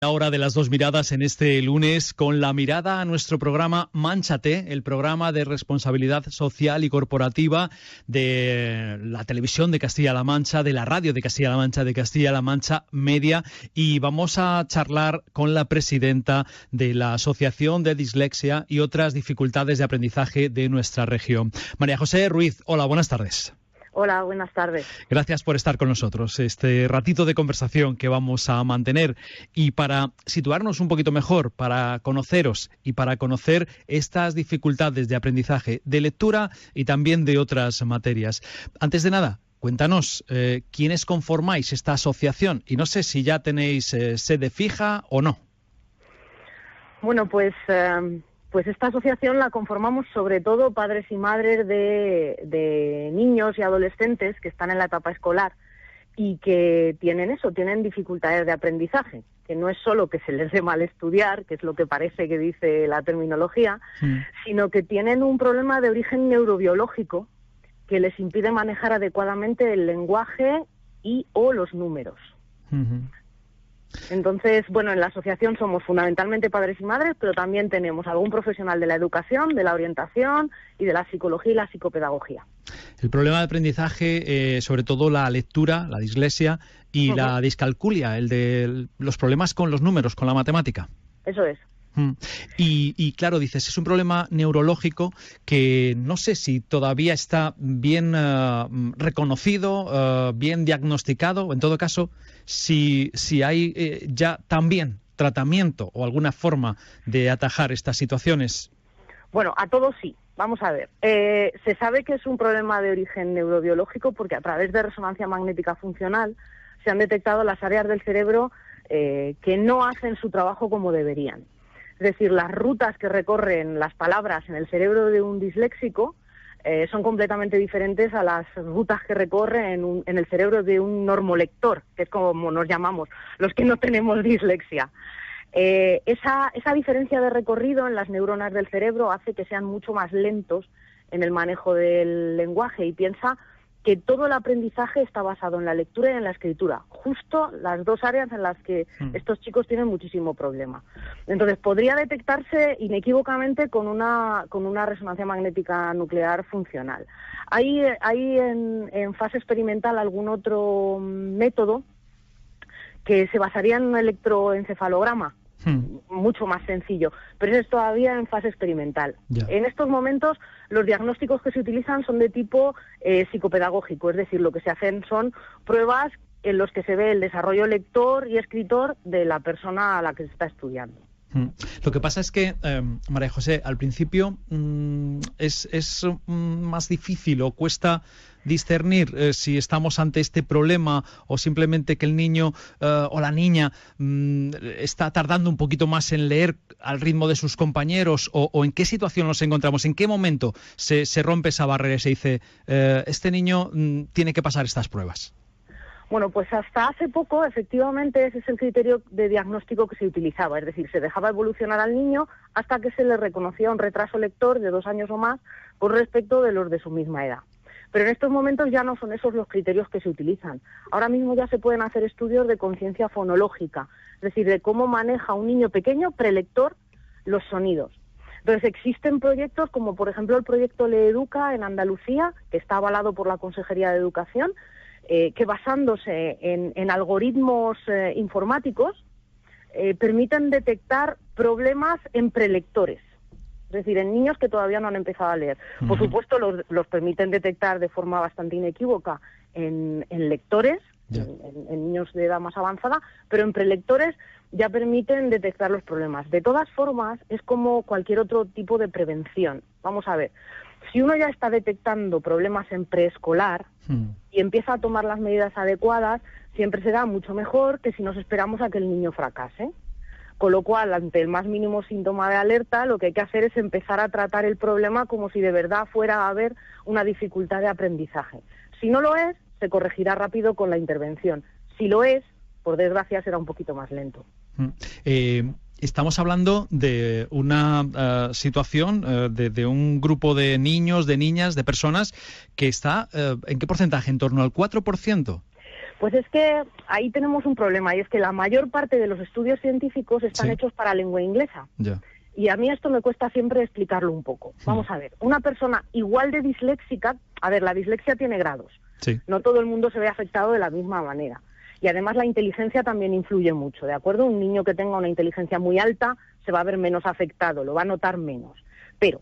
La hora de las dos miradas en este lunes, con la mirada a nuestro programa Mánchate, el programa de responsabilidad social y corporativa de la televisión de Castilla-La Mancha, de la radio de Castilla-La Mancha, de Castilla-La Mancha Media, y vamos a charlar con la presidenta de la Asociación de Dislexia y otras dificultades de aprendizaje de nuestra región. María José Ruiz, hola, buenas tardes. Hola, buenas tardes. Gracias por estar con nosotros. Este ratito de conversación que vamos a mantener, y para situarnos un poquito mejor, para conoceros y para conocer estas dificultades de aprendizaje, de lectura y también de otras materias. Antes de nada, cuéntanos, ¿quiénes conformáis esta asociación? Y no sé si ya tenéis sede fija o no. Bueno, pues esta asociación la conformamos sobre todo padres y madres de niños y adolescentes que están en la etapa escolar y que tienen dificultades de aprendizaje, que no es solo que se les dé mal estudiar, que es lo que parece que dice la terminología, sino que tienen un problema de origen neurobiológico que les impide manejar adecuadamente el lenguaje y o los números. Entonces, bueno, en la asociación somos fundamentalmente padres y madres, pero también tenemos algún profesional de la educación, de la orientación y de la psicología y la psicopedagogía. El problema de aprendizaje, sobre todo la lectura, la dislexia y la discalculia, el de los problemas con los números, con la matemática. Eso es. Y claro, dices, es un problema neurológico que no sé si todavía está bien reconocido, bien diagnosticado. En todo caso, si hay ya también tratamiento o alguna forma de atajar estas situaciones. Bueno, a todos sí. Vamos a ver. Se sabe que es un problema de origen neurobiológico porque a través de resonancia magnética funcional se han detectado las áreas del cerebro que no hacen su trabajo como deberían. Es decir, las rutas que recorren las palabras en el cerebro de un disléxico son completamente diferentes a las rutas que recorre en el cerebro de un normolector, que es como nos llamamos, los que no tenemos dislexia. Esa diferencia de recorrido en las neuronas del cerebro hace que sean mucho más lentos en el manejo del lenguaje, y piensa que todo el aprendizaje está basado en la lectura y en la escritura, justo las dos áreas en las que estos chicos tienen muchísimo problema. Entonces, podría detectarse inequívocamente con una resonancia magnética nuclear funcional. Hay en fase experimental algún otro método que se basaría en un electroencefalograma, mucho más sencillo, pero es todavía en fase experimental. En estos momentos los diagnósticos que se utilizan son de tipo psicopedagógico, es decir, lo que se hacen son pruebas en los que se ve el desarrollo lector y escritor de la persona a la que se está estudiando. Lo que pasa es que, María José, al principio es más difícil o cuesta discernir si estamos ante este problema o simplemente que el niño o la niña está tardando un poquito más en leer al ritmo de sus compañeros, o en qué situación nos encontramos, en qué momento se rompe esa barrera y se dice este niño tiene que pasar estas pruebas. Bueno, pues hasta hace poco, efectivamente, ese es el criterio de diagnóstico que se utilizaba. Es decir, se dejaba evolucionar al niño hasta que se le reconocía un retraso lector de 2 años o más con respecto de los de su misma edad. Pero en estos momentos ya no son esos los criterios que se utilizan. Ahora mismo ya se pueden hacer estudios de conciencia fonológica, es decir, de cómo maneja un niño pequeño, prelector, los sonidos. Entonces existen proyectos como, por ejemplo, el proyecto LeEduca en Andalucía, que está avalado por la Consejería de Educación, que basándose en algoritmos informáticos permiten detectar problemas en prelectores, es decir, en niños que todavía no han empezado a leer. Por supuesto, los permiten detectar de forma bastante inequívoca en lectores, en niños de edad más avanzada, pero en prelectores ya permiten detectar los problemas. De todas formas, es como cualquier otro tipo de prevención. Vamos a ver, si uno ya está detectando problemas en preescolar y empieza a tomar las medidas adecuadas, siempre será mucho mejor que si nos esperamos a que el niño fracase. Con lo cual, ante el más mínimo síntoma de alerta, lo que hay que hacer es empezar a tratar el problema como si de verdad fuera a haber una dificultad de aprendizaje. Si no lo es, se corregirá rápido con la intervención. Si lo es, por desgracia, será un poquito más lento. Estamos hablando de una situación de un grupo de niños, de niñas, de personas que está, ¿en qué porcentaje? ¿En torno al 4%? Pues es que ahí tenemos un problema, y es que la mayor parte de los estudios científicos están hechos para lengua inglesa. Ya. Y a mí esto me cuesta siempre explicarlo un poco. Vamos a ver, una persona igual de disléxica, a ver, la dislexia tiene grados. Sí. No todo el mundo se ve afectado de la misma manera. Y además la inteligencia también influye mucho, ¿de acuerdo? Un niño que tenga una inteligencia muy alta se va a ver menos afectado, lo va a notar menos. Pero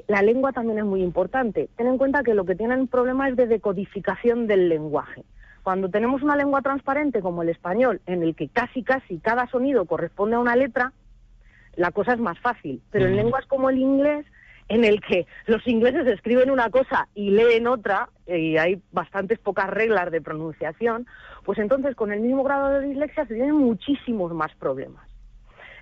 la lengua también es muy importante. Ten en cuenta que lo que tienen problema es de decodificación del lenguaje. Cuando tenemos una lengua transparente como el español, en el que casi cada sonido corresponde a una letra, la cosa es más fácil. Pero en lenguas como el inglés, en el que los ingleses escriben una cosa y leen otra, y hay bastantes pocas reglas de pronunciación, pues entonces con el mismo grado de dislexia se tienen muchísimos más problemas.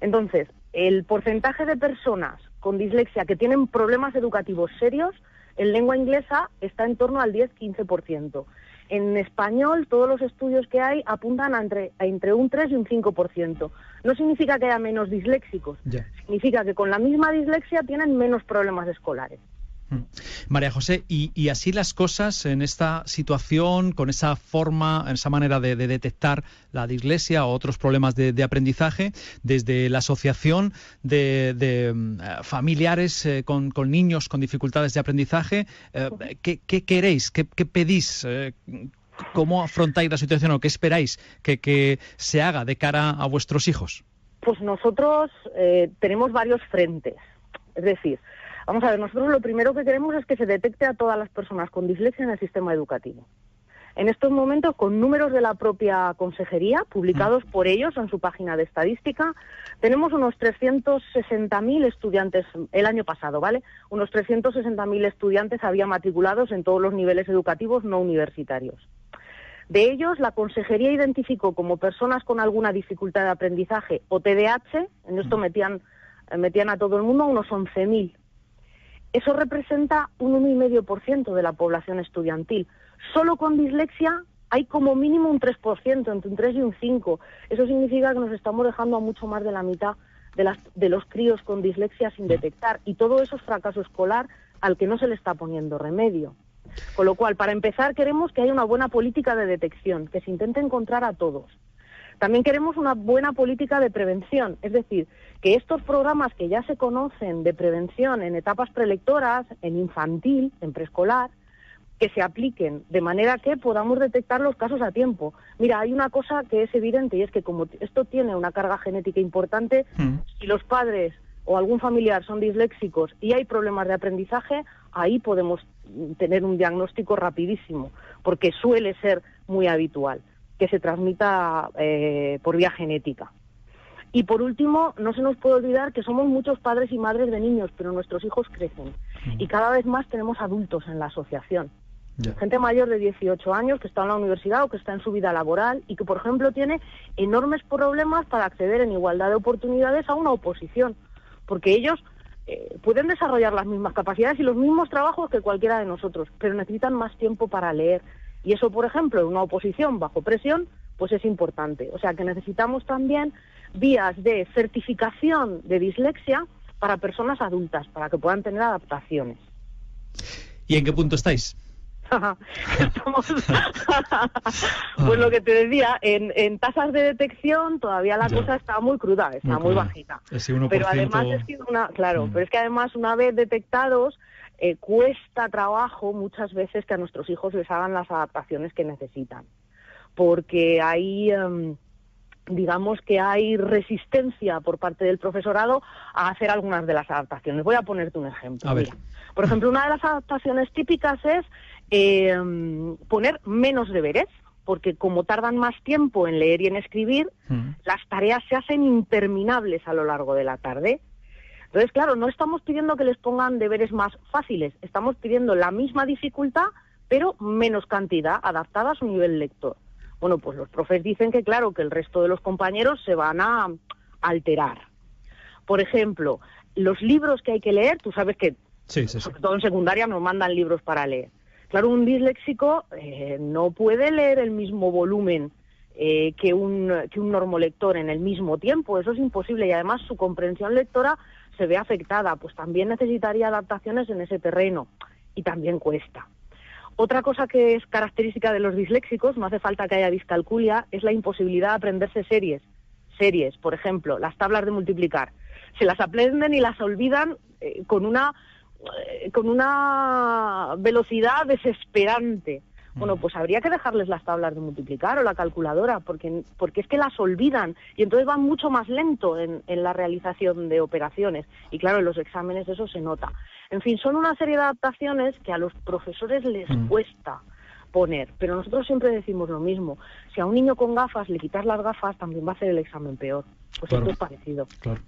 Entonces, el porcentaje de personas con dislexia que tienen problemas educativos serios en lengua inglesa está en torno al 10-15%. En español, todos los estudios que hay apuntan a entre un 3 y un 5%. No significa que haya menos disléxicos, significa que con la misma dislexia tienen menos problemas escolares. María José, y así las cosas en esta situación, con esa forma, esa manera de detectar la dislexia o otros problemas de aprendizaje, desde la asociación de familiares con niños con dificultades de aprendizaje, ¿qué queréis? ¿Qué pedís? ¿Cómo afrontáis la situación o qué esperáis que se haga de cara a vuestros hijos? Pues nosotros tenemos varios frentes, es decir, vamos a ver, nosotros lo primero que queremos es que se detecte a todas las personas con dislexia en el sistema educativo. En estos momentos, con números de la propia consejería, publicados por ellos en su página de estadística, tenemos unos 360.000 estudiantes el año pasado, ¿vale? Unos 360.000 estudiantes había matriculados en todos los niveles educativos no universitarios. De ellos, la consejería identificó como personas con alguna dificultad de aprendizaje o TDAH, en esto metían a todo el mundo, unos 11.000. Eso representa un 1,5% de la población estudiantil. Solo con dislexia hay como mínimo un 3%, entre un 3 y un 5%. Eso significa que nos estamos dejando a mucho más de la mitad de los críos con dislexia sin detectar. Y todo eso es fracaso escolar al que no se le está poniendo remedio. Con lo cual, para empezar, queremos que haya una buena política de detección, que se intente encontrar a todos. También queremos una buena política de prevención, es decir, que estos programas que ya se conocen de prevención en etapas prelectoras, en infantil, en preescolar, que se apliquen de manera que podamos detectar los casos a tiempo. Mira, hay una cosa que es evidente y es que como esto tiene una carga genética importante, si los padres o algún familiar son disléxicos y hay problemas de aprendizaje, ahí podemos tener un diagnóstico rapidísimo, porque suele ser muy habitual que se transmita por vía genética. Y por último, no se nos puede olvidar que somos muchos padres y madres de niños, pero nuestros hijos crecen. Y cada vez más tenemos adultos en la asociación. Gente mayor de 18 años que está en la universidad o que está en su vida laboral y que, por ejemplo, tiene enormes problemas para acceder en igualdad de oportunidades a una oposición. Porque ellos pueden desarrollar las mismas capacidades y los mismos trabajos que cualquiera de nosotros, pero necesitan más tiempo para leer. Y eso, por ejemplo, en una oposición bajo presión, pues es importante. O sea que necesitamos también vías de certificación de dislexia para personas adultas, para que puedan tener adaptaciones. ¿Y en qué punto estáis? Pues lo que te decía, en tasas de detección todavía la cosa está muy cruda, está muy bajita. Ese 1%... Pero además es que pero es que además una vez detectados, cuesta trabajo muchas veces que a nuestros hijos les hagan las adaptaciones que necesitan, porque hay digamos que hay resistencia por parte del profesorado a hacer algunas de las adaptaciones. Voy a ponerte un ejemplo. A ver. Mira, por ejemplo, una de las adaptaciones típicas es poner menos deberes, porque como tardan más tiempo en leer y en escribir, las tareas se hacen interminables a lo largo de la tarde. Entonces, claro, no estamos pidiendo que les pongan deberes más fáciles, estamos pidiendo la misma dificultad, pero menos cantidad, adaptada a su nivel lector. Bueno, pues los profes dicen que, claro, que el resto de los compañeros se van a alterar. Por ejemplo, los libros que hay que leer, tú sabes que, sobre todo en secundaria, nos mandan libros para leer. Claro, un disléxico no puede leer el mismo volumen que un normolector en el mismo tiempo, eso es imposible, y además su comprensión lectora se ve afectada, pues también necesitaría adaptaciones en ese terreno, y también cuesta. Otra cosa que es característica de los disléxicos, no hace falta que haya discalculia, es la imposibilidad de aprenderse series. Series, por ejemplo, las tablas de multiplicar. Se las aprenden y las olvidan con una velocidad desesperante. Bueno, pues habría que dejarles las tablas de multiplicar o la calculadora, porque es que las olvidan y entonces van mucho más lento en la realización de operaciones. Y claro, en los exámenes eso se nota. En fin, son una serie de adaptaciones que a los profesores les cuesta poner, pero nosotros siempre decimos lo mismo. Si a un niño con gafas le quitas las gafas, también va a hacer el examen peor. Pues claro, esto es parecido. Claro.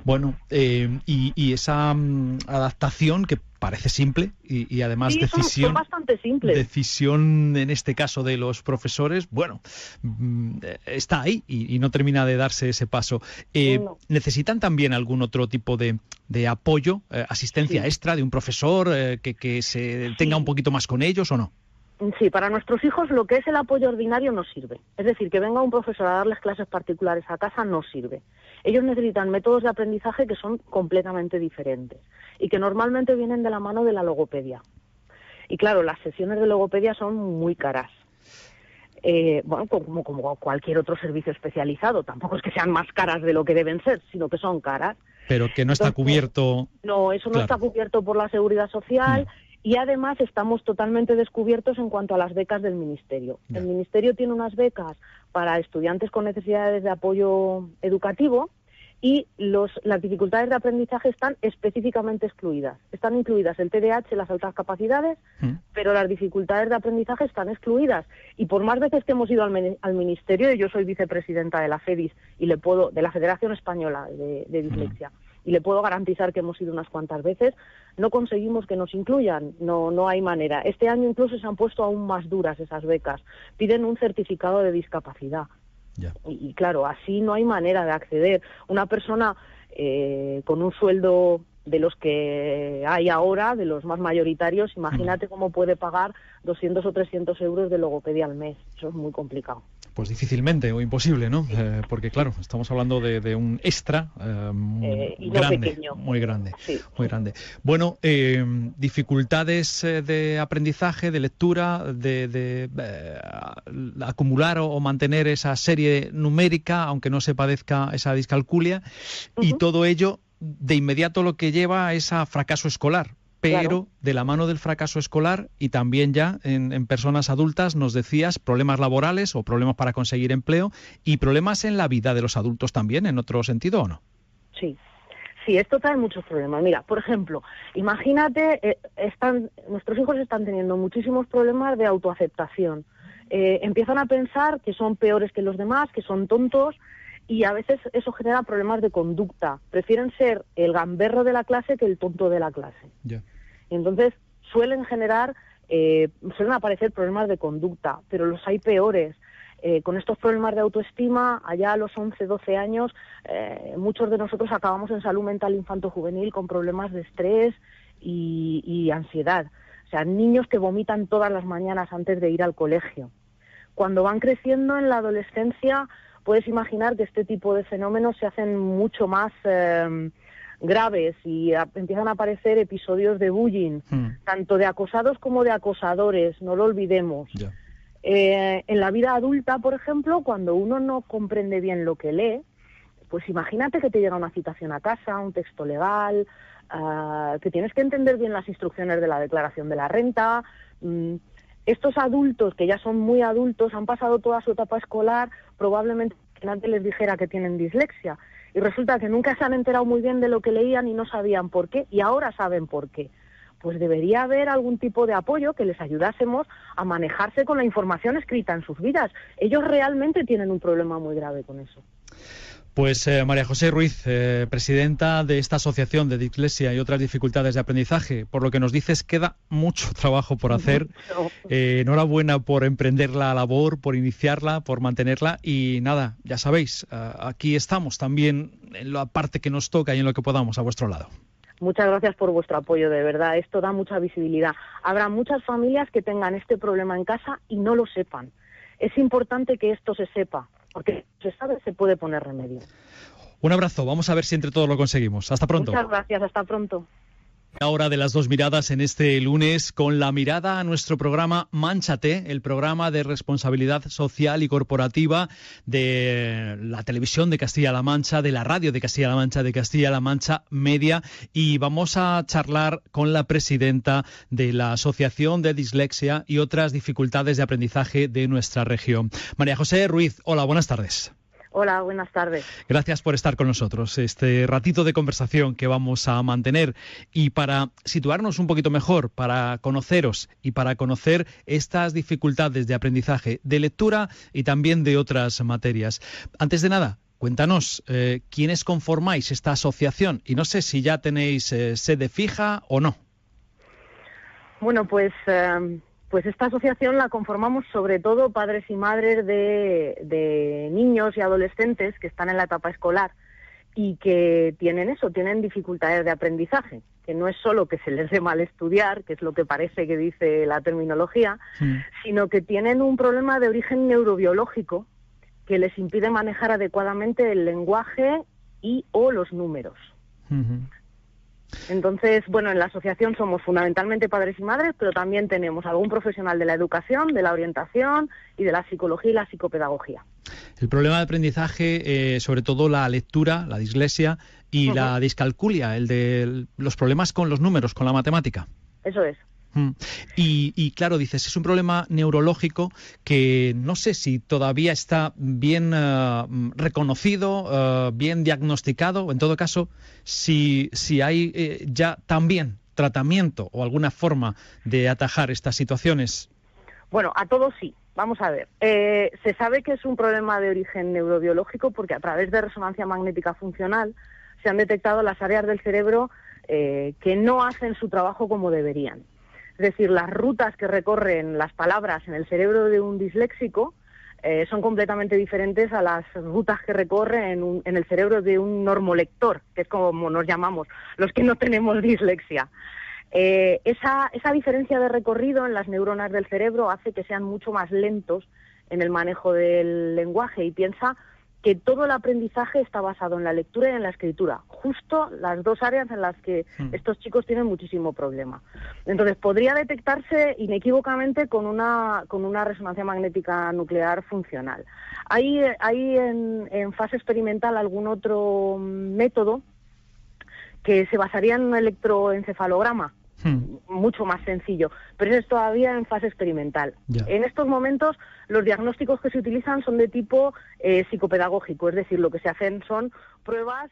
Bueno, y esa adaptación que parece simple y además sí, son bastante simples. Decisión en este caso de los profesores, bueno, está ahí y no termina de darse ese paso. No. ¿Necesitan también algún otro tipo de apoyo, asistencia extra de un profesor que se tenga un poquito más con ellos o no? Sí, para nuestros hijos lo que es el apoyo ordinario no sirve. Es decir, que venga un profesor a darles clases particulares a casa no sirve. Ellos necesitan métodos de aprendizaje que son completamente diferentes y que normalmente vienen de la mano de la logopedia. Y claro, las sesiones de logopedia son muy caras. Bueno, como cualquier otro servicio especializado. Tampoco es que sean más caras de lo que deben ser, sino que son caras. Pero que no está cubierto... No, eso no está cubierto por la Seguridad Social... Y además estamos totalmente descubiertos en cuanto a las becas del Ministerio. El Ministerio tiene unas becas para estudiantes con necesidades de apoyo educativo y las dificultades de aprendizaje están específicamente excluidas. Están incluidas el TDAH, las altas capacidades, pero las dificultades de aprendizaje están excluidas. Y por más veces que hemos ido al Ministerio, y yo soy vicepresidenta de la FEDIS y de la Federación Española de Dislexia, y le puedo garantizar que hemos ido unas cuantas veces, no conseguimos que nos incluyan, no hay manera. Este año incluso se han puesto aún más duras esas becas, piden un certificado de discapacidad. Y claro, así no hay manera de acceder. Una persona con un sueldo de los que hay ahora, de los más mayoritarios, imagínate cómo puede pagar 200 o 300 euros de logopedia al mes. Eso es muy complicado. Pues difícilmente o imposible, ¿no? Porque claro, estamos hablando de un extra muy grande. Sí. Muy grande. Bueno, dificultades de aprendizaje, de lectura, de acumular o mantener esa serie numérica, aunque no se padezca esa discalculia, y todo ello de inmediato lo que lleva es a fracaso escolar. Pero de la mano del fracaso escolar y también ya en personas adultas, nos decías, problemas laborales o problemas para conseguir empleo y problemas en la vida de los adultos también, ¿en otro sentido o no? Sí, esto trae muchos problemas. Mira, por ejemplo, imagínate, nuestros hijos están teniendo muchísimos problemas de autoaceptación. Empiezan a pensar que son peores que los demás, que son tontos, y a veces eso genera problemas de conducta. Prefieren ser el gamberro de la clase que el tonto de la clase. Y entonces suelen aparecer problemas de conducta, pero los hay peores. Con estos problemas de autoestima, allá a los 11, 12 años, muchos de nosotros acabamos en salud mental infanto-juvenil con problemas de estrés y ansiedad. O sea, niños que vomitan todas las mañanas antes de ir al colegio. Cuando van creciendo en la adolescencia, puedes imaginar que este tipo de fenómenos se hacen mucho más graves y empiezan a aparecer episodios de bullying, tanto de acosados como de acosadores, no lo olvidemos. En la vida adulta, por ejemplo, cuando uno no comprende bien lo que lee, pues imagínate que te llega una citación a casa, un texto legal, que tienes que entender bien las instrucciones de la declaración de la renta. Estos adultos, que ya son muy adultos, han pasado toda su etapa escolar, probablemente que nadie les dijera que tienen dislexia. Y resulta que nunca se han enterado muy bien de lo que leían y no sabían por qué, y ahora saben por qué. Pues debería haber algún tipo de apoyo que les ayudásemos a manejarse con la información escrita en sus vidas. Ellos realmente tienen un problema muy grave con eso. Pues María José Ruiz, presidenta de esta asociación de dislexia y otras dificultades de aprendizaje, por lo que nos dices queda mucho trabajo por hacer. Enhorabuena por emprender la labor, por iniciarla, por mantenerla y nada, ya sabéis, aquí estamos también en la parte que nos toca y en lo que podamos a vuestro lado. Muchas gracias por vuestro apoyo, de verdad, esto da mucha visibilidad. Habrá muchas familias que tengan este problema en casa y no lo sepan. Es importante que esto se sepa, porque si se sabe, se puede poner remedio. Un abrazo, vamos a ver si entre todos lo conseguimos. Hasta pronto. Muchas gracias, hasta pronto. Hora de las dos miradas en este lunes, con la mirada a nuestro programa Mánchate, el programa de responsabilidad social y corporativa de la televisión de Castilla-La Mancha, de la radio de Castilla-La Mancha, de Castilla-La Mancha Media, y vamos a charlar con la presidenta de la Asociación de Dislexia y otras dificultades de aprendizaje de nuestra región. María José Ruiz, hola, buenas tardes. Hola, buenas tardes. Gracias por estar con nosotros. Este ratito de conversación que vamos a mantener, y para situarnos un poquito mejor, para conoceros y para conocer estas dificultades de aprendizaje, de lectura y también de otras materias. Antes de nada, cuéntanos, ¿quiénes conformáis esta asociación? Y no sé si ya tenéis sede fija o no. Bueno, pues esta asociación la conformamos sobre todo padres y madres de niños y adolescentes que están en la etapa escolar y que tienen dificultades de aprendizaje, que no es solo que se les dé mal estudiar, que es lo que parece que dice la terminología, sino que tienen un problema de origen neurobiológico que les impide manejar adecuadamente el lenguaje y o los números. Entonces, bueno, en la asociación somos fundamentalmente padres y madres, pero también tenemos algún profesional de la educación, de la orientación y de la psicología y la psicopedagogía. El problema de aprendizaje, sobre todo la lectura, la dislexia y la discalculia, el de los problemas con los números, con la matemática. Eso es. Y claro, dices, es un problema neurológico que no sé si todavía está bien reconocido, bien diagnosticado, o en todo caso, si hay ya también tratamiento o alguna forma de atajar estas situaciones. Bueno, a todos sí. Vamos a ver. Se sabe que es un problema de origen neurobiológico porque a través de resonancia magnética funcional se han detectado las áreas del cerebro que no hacen su trabajo como deberían. Es decir, las rutas que recorren las palabras en el cerebro de un disléxico son completamente diferentes a las rutas que recorre en el cerebro de un normolector, que es como nos llamamos, los que no tenemos dislexia. Esa diferencia de recorrido en las neuronas del cerebro hace que sean mucho más lentos en el manejo del lenguaje, y piensa que todo el aprendizaje está basado en la lectura y en la escritura, justo las dos áreas en las que estos chicos tienen muchísimo problema. Entonces, podría detectarse inequívocamente con una resonancia magnética nuclear funcional. Hay en fase experimental algún otro método que se basaría en un electroencefalograma, mucho más sencillo, pero es todavía en fase experimental. En estos momentos los diagnósticos que se utilizan son de tipo psicopedagógico, es decir, lo que se hacen son pruebas